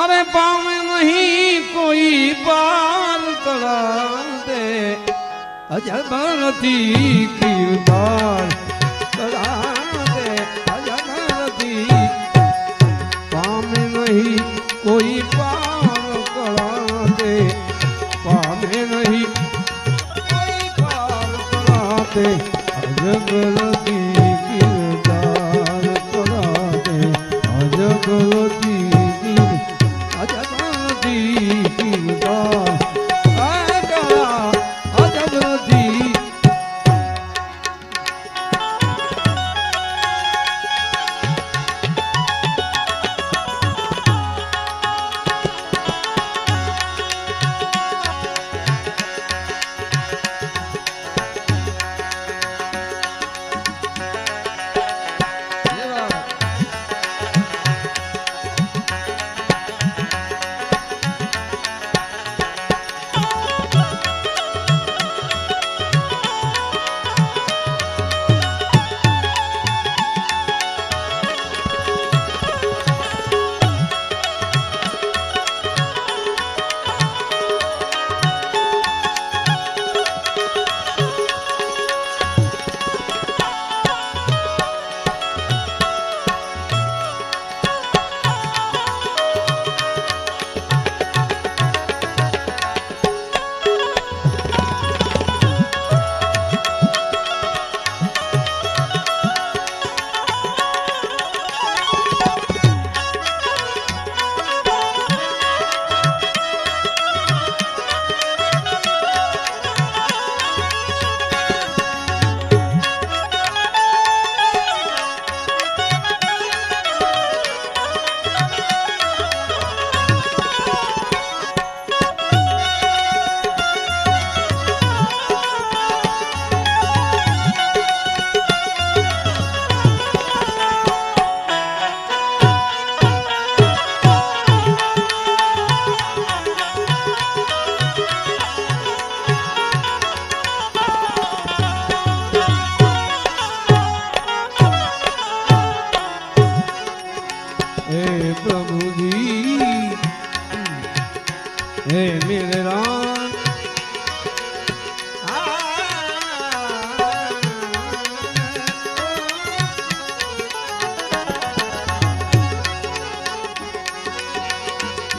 अरे पावे नहीं कोई पार करा दे अजब रती कीर्तार करा दे अजब रती पावे नहीं कोई पार करा दे पावे नहीं कोई पार करा दे अजब रती कीर्तार करा दे अजब रती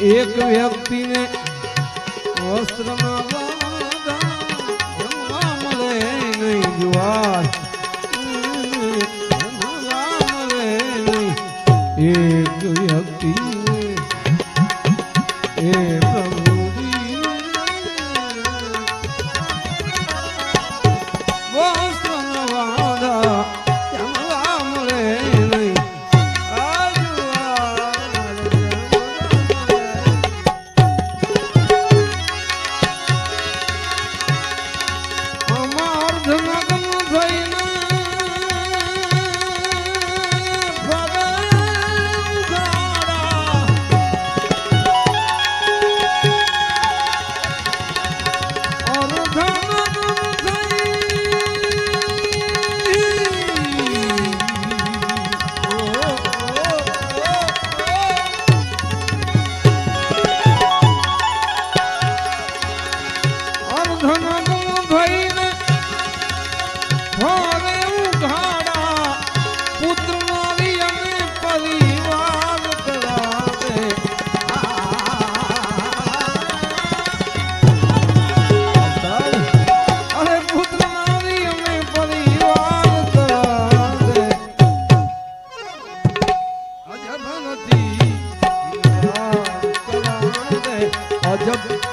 एक व्यक्ति ने वस्त्र મળે નહીં જુવાર મળે નહીં એક વ્યક્તિ એ પ્રભુજી વસ્ત્ર વાદા મળે નહીં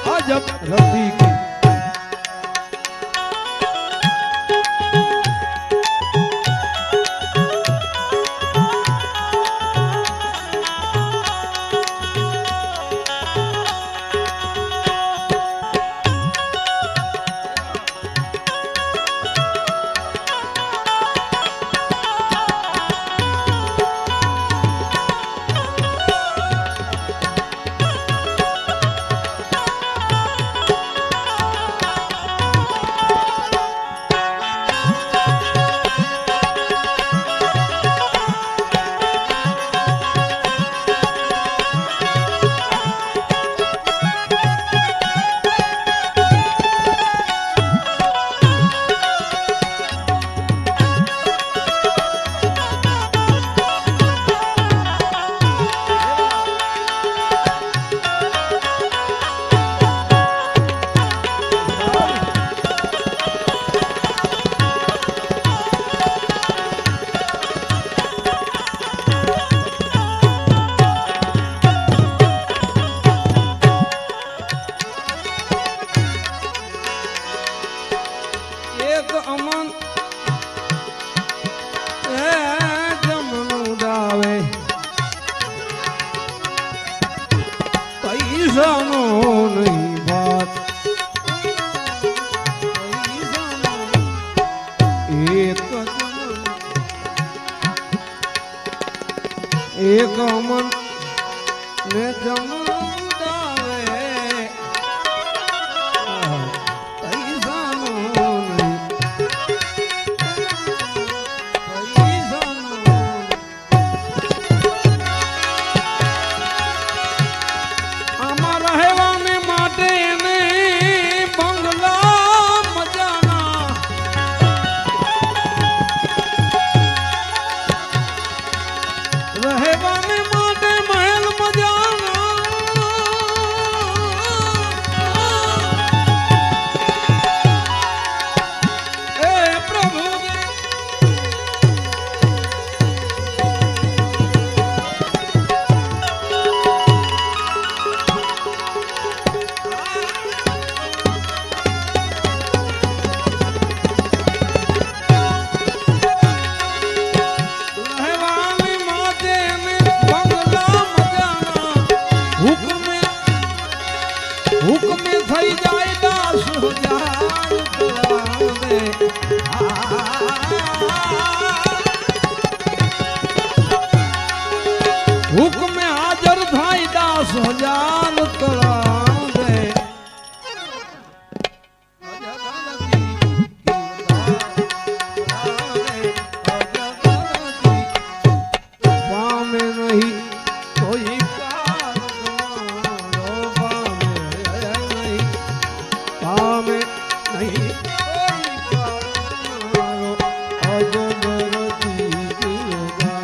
अजब रति की પૈસાનો નહીં વાત એક એક મન ને જમદાવે પૈસાનો નહીં પૈસાનો આમાં રહેવાને માટે એને બંગલા મજાના રહેવાને માટે મહેલ મજાના એ પ્રભુ રહેવાને માટે એને બંગલા મજાના હુકમે થઈ જાય દાસ હજાર કરાવે હુકમે હાજર થાય દાસ હજાર કરાવે પામે નહીં કોઈ પાર તમારો પામે નહીં કોઈ પાર તમારો અજગરથી ગીરધા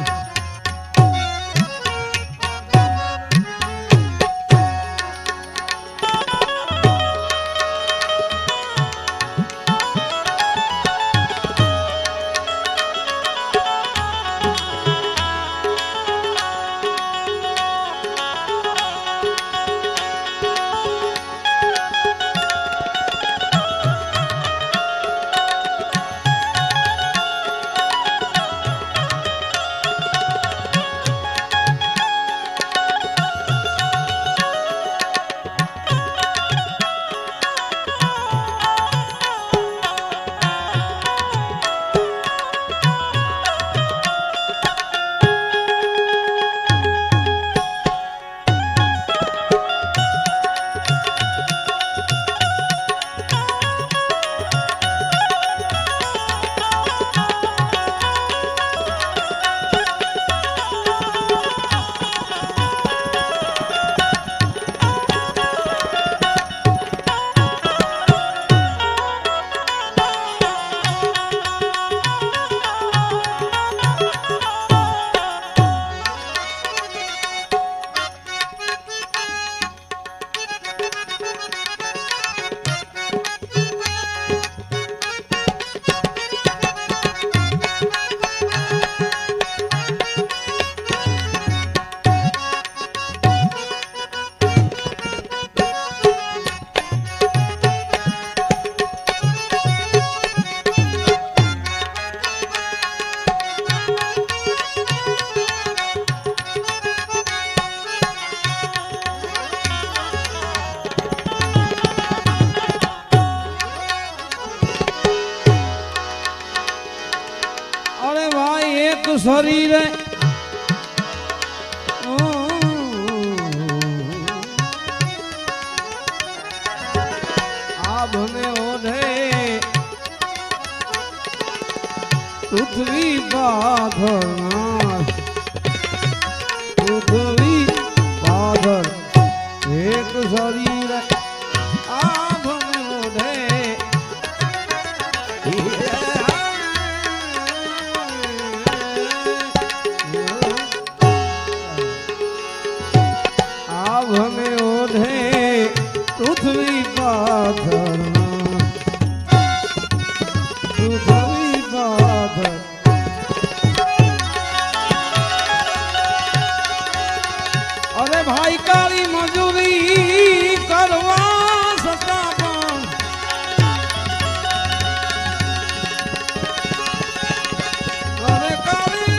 અરે ભાઈ એક શરીરે આભને ઓઢે પૃથ્વી પાથર પૃથ્વી પાથર એક શરીરે આભને ઓઢે આભને ઓઢે પૃથ્વી પાથર પૃથ્વી પાથર અરે ભાઈ કાળી મજૂરી કરવા છતાં પણ અરે કાળી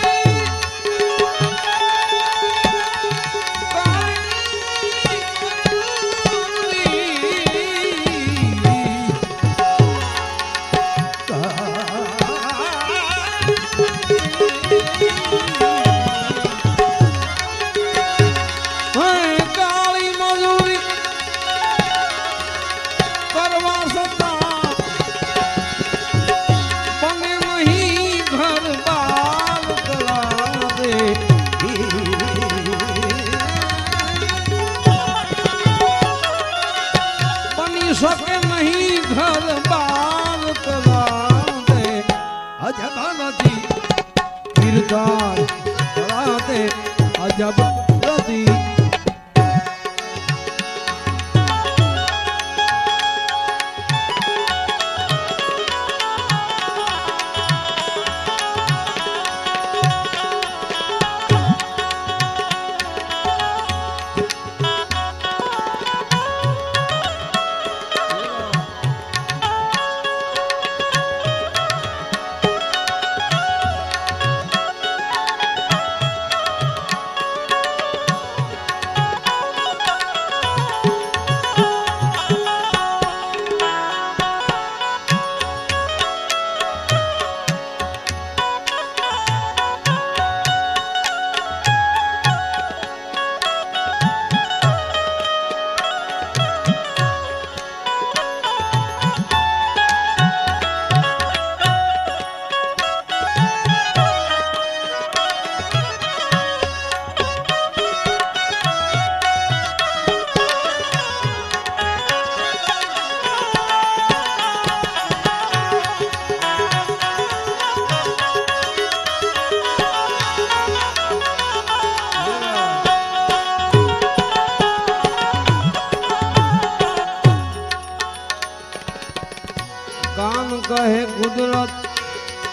सके नहीं घर बार करा दे अजब नदी किरदार करा दे अजब नदी कहे कुदरत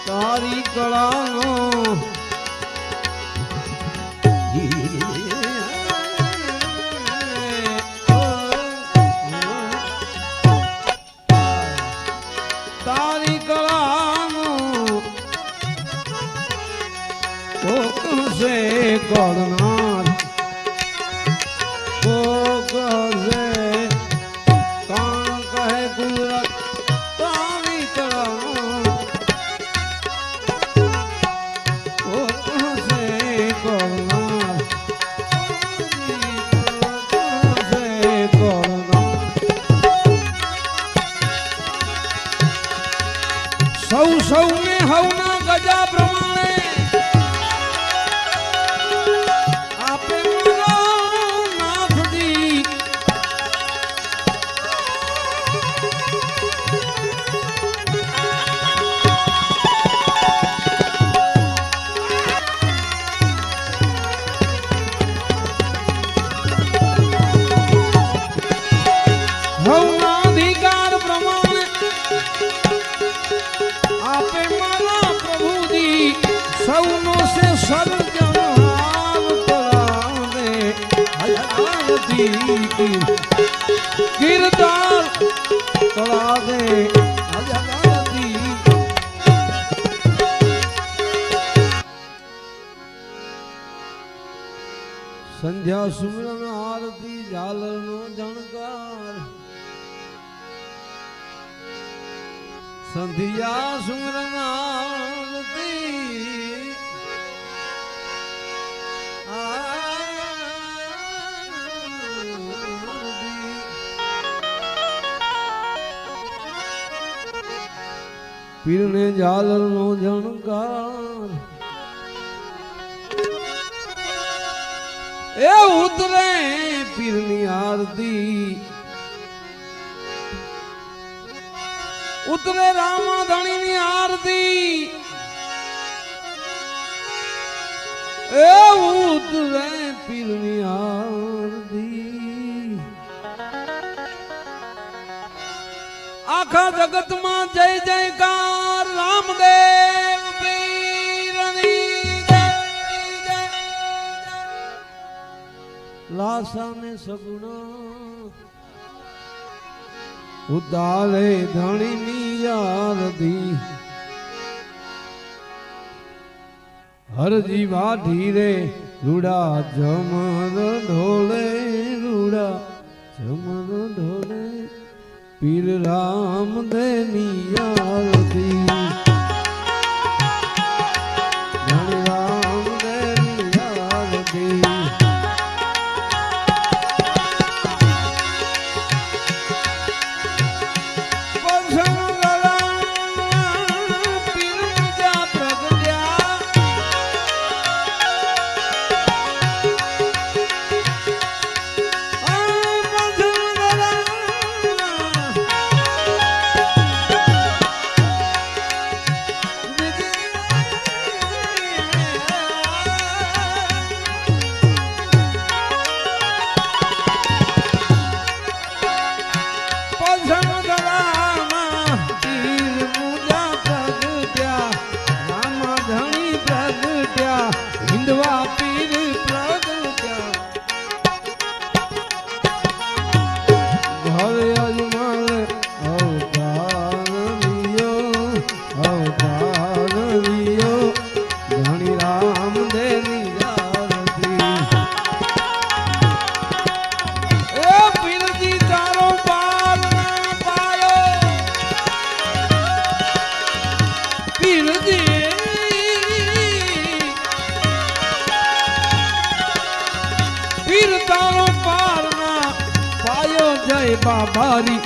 तारी कलानो तारी कलानो कोक से करनार कोक से कान कहे कुदरत सौ ने हवना गजा प्रमाणे आपे मारा नाथ जी हवना अधिकार प्रमाणे आपे मारा प्रभु जी सौनो से सर्जन हाल करा दे हजारती किरदार करा दे हजारती संध्या सुमरन आरती झालर नो जणकार संधिया सुमरन आरती पीर ने झालर नो झणकार ए उतरे पीरनी आरती उतरे रामा धणी नी आरती ए उतरे पीरनी आरती आखा जगत में जय जयकार रामदेव पीरनी जय लासा ने सगुणा उतारे धणी नी आरती हर जीवा धीरे रूड़ा झमर ढोले रूड़ा झमर ढोले पीर राम देनी आरती धनी राम देनी आरती તારો પારના પાયો જય બાબારી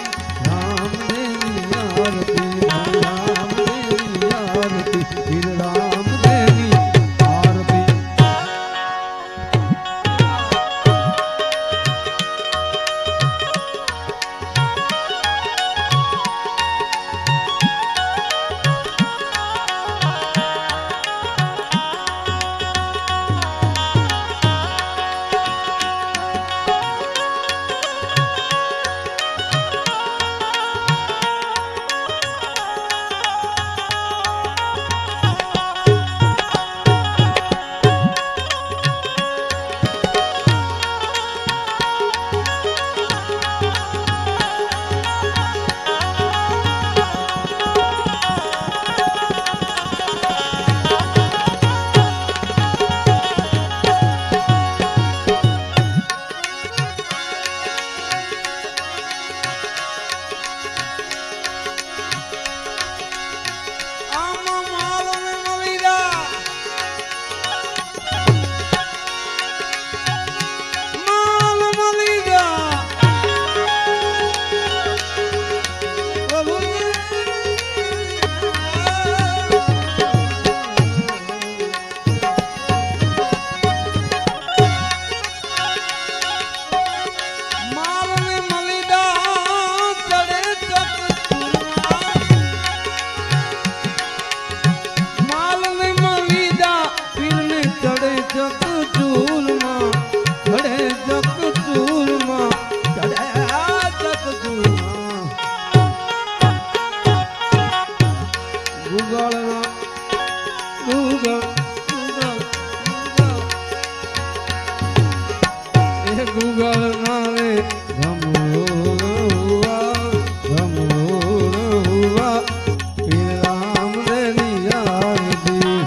રામદેવની આરતી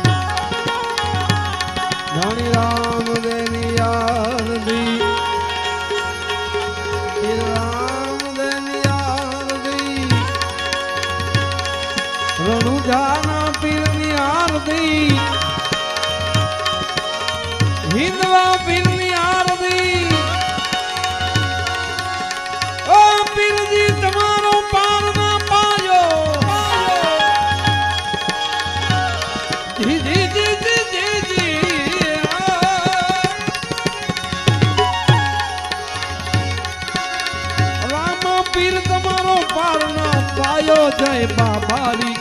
રામદેવની આરતી વીર રામદેવની આરતી રણુજાના પીરની આરતી હિંદવા પીરની આરતી ઓ પીરજી તમારો પારના પાયો જી જી જી જી જી જી રામ પીર તમારો પારના પાયો જય બાબારી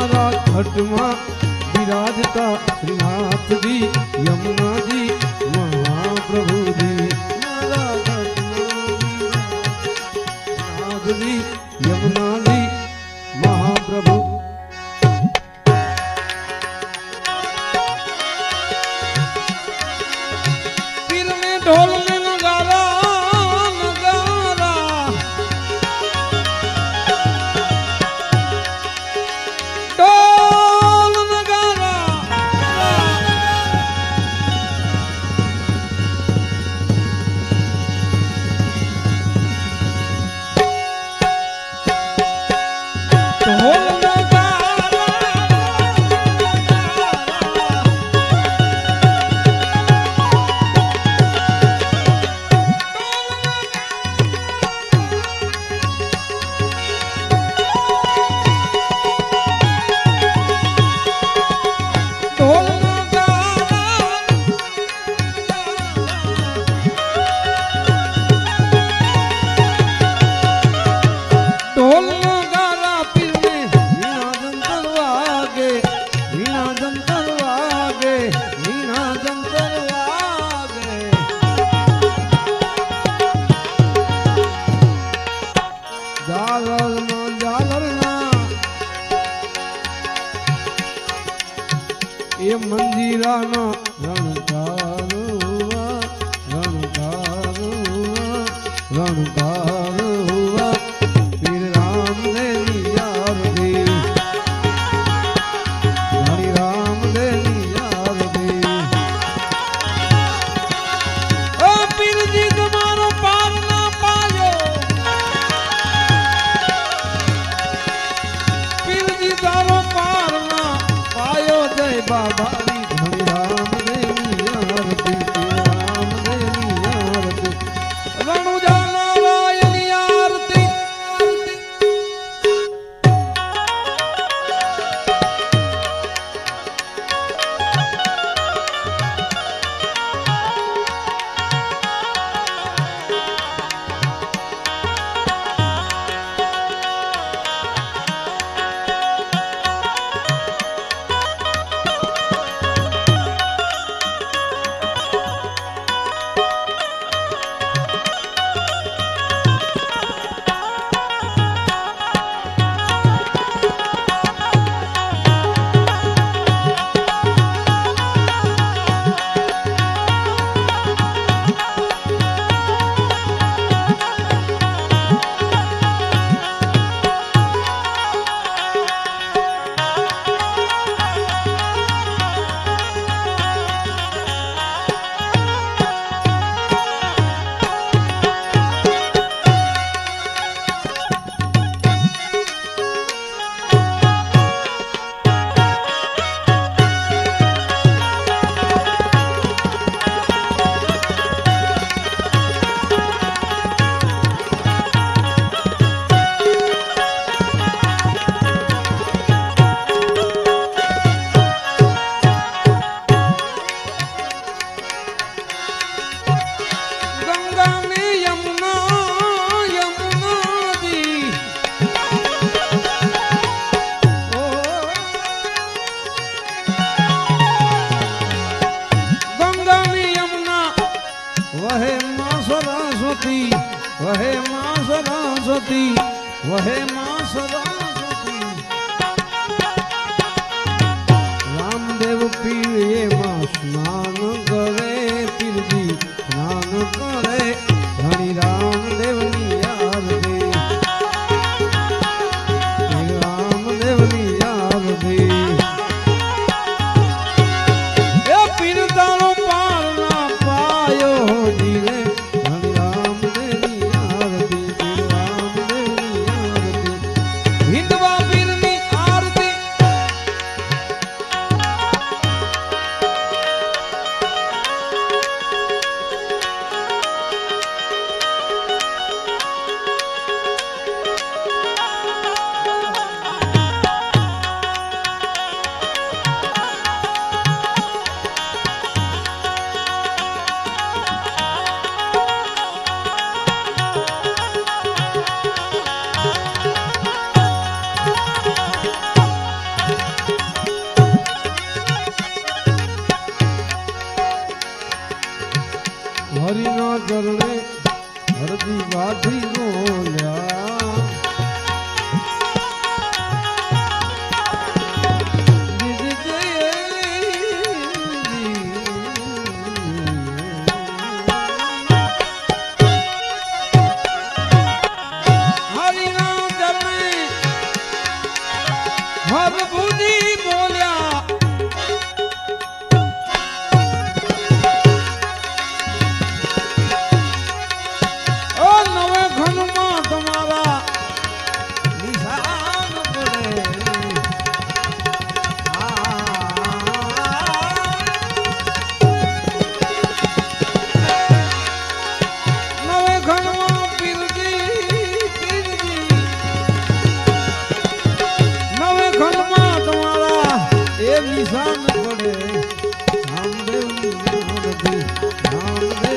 मारा घट में विराजता श्रीनाथ जी यमुना जी महाप्रभु जी मारा घट श्रीनाथ जी यमुना जी महाप्रभु पीर में ढोल में नगारा नगारा ढोल नगारा ढोल ये मंजीरा ना रणकारुआ रणकारुआ रणकारुआ पीर राम ने यार दी हरि राम ने यार दी ओ पीर जी तुम्हारो पार ना पायो पीर जी तारो पार ना पायो जय बाबा हरि राम देवी आरती राम देवी आरती रणुजा नारायणी आरती वहे मां सरस्वती वहे मां सरस्वती रामदेव पीर ये मां स्नान करे पीर जी स्नान करे हरि रामदेव नी आरती रामदेव नी आरती ए पीर तारो पार ना पायो जी रे એ નિશાન પડે રામદેવની નામથી રામદેવ